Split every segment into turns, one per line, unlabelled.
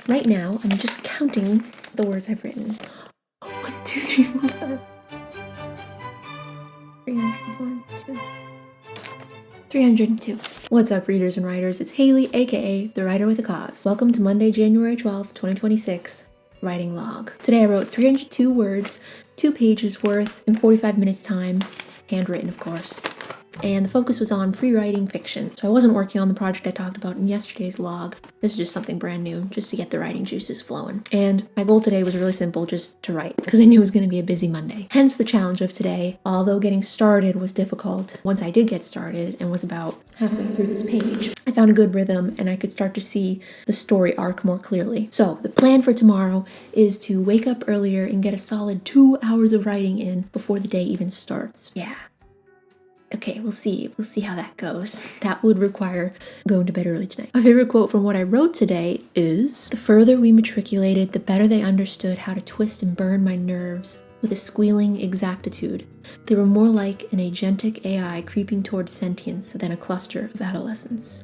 right now I'm just counting the words I've written. 1, 2, 3, 4, 5. 302. What's up, readers and writers? It's Haley, aka The Writer with a Cause. Welcome to Monday, January 12th, 2026, Writing Log. Today I wrote 302 words, 2 pages worth, in 45 minutes time, handwritten of course. And the focus was on free writing fiction. So I wasn't working on the project I talked about in yesterday's log. This is just something brand new, just to get the writing juices flowing. And my goal today was really simple, just to write, because I knew it was going to be a busy Monday. Hence the challenge of today. Although getting started was difficult, once I did get started and was about halfway through this page, I found a good rhythm and I could start to see the story arc more clearly. So the plan for tomorrow is to wake up earlier and get a solid 2 hours of writing in before the day even starts. Yeah. Okay, we'll see. We'll see how that goes. That would require going to bed early tonight. My favorite quote from what I wrote today is, "The further we matriculated, the better they understood how to twist and burn my nerves with a squealing exactitude. They were more like an agentic AI creeping towards sentience than a cluster of adolescents."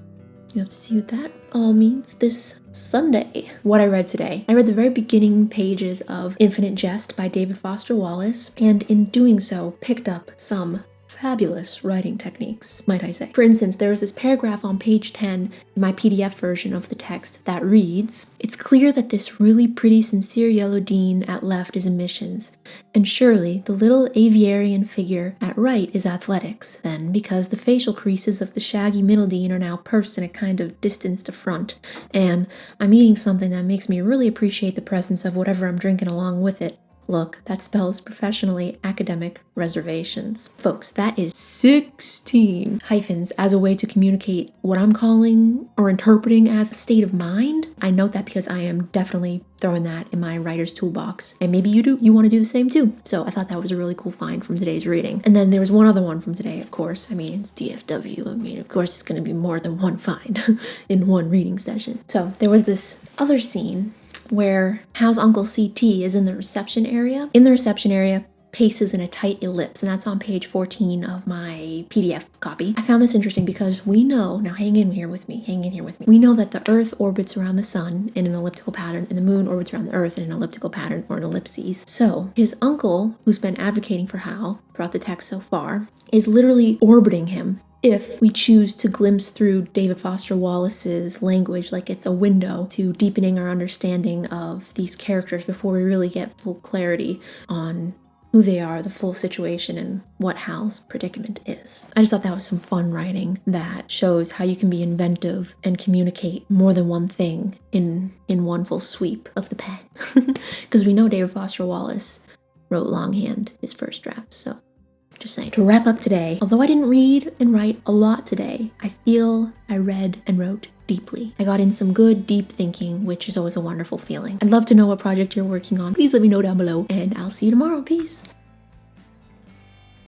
You have to see what that all means this Sunday. What I read today. I read the very beginning pages of Infinite Jest by David Foster Wallace, and in doing so, picked up some fabulous writing techniques, might I say. For instance, there was this paragraph on page 10 in my PDF version of the text that reads, "It's clear that this really pretty sincere yellow dean at left is emissions, and surely the little aviarian figure at right is athletics, then, because the facial creases of the shaggy middle dean are now pursed in a kind of distance to front, and I'm eating something that makes me really appreciate the presence of whatever I'm drinking along with it. Look, that spells professionally academic reservations." Folks, that is 16 hyphens as a way to communicate what I'm calling or interpreting as a state of mind. I note that because I am definitely throwing that in my writer's toolbox. And maybe you want to do the same too. So I thought that was a really cool find from today's reading. And then there was one other one from today, of course. I mean, it's DFW. I mean, of course it's going to be more than one find in one reading session. So there was this other scene where Hal's Uncle CT is in the reception area. In the reception area, paces in a tight ellipse, and that's on page 14 of my PDF copy. I found this interesting because we know, now hang in here with me, we know that the Earth orbits around the Sun in an elliptical pattern, and the Moon orbits around the Earth in an elliptical pattern, or an ellipses. So his uncle, who's been advocating for Hal throughout the text so far, is literally orbiting him. If we choose to glimpse through David Foster Wallace's language like it's a window to deepening our understanding of these characters before we really get full clarity on who they are, the full situation, and what Hal's predicament is. I just thought that was some fun writing that shows how you can be inventive and communicate more than one thing in one full sweep of the pen. Because we know David Foster Wallace wrote longhand his first draft, so just saying. To wrap up today, although I didn't read and write a lot today, I feel I read and wrote deeply. I got in some good, deep thinking, which is always a wonderful feeling. I'd love to know what project you're working on. Please let me know down below, and I'll see you tomorrow. Peace.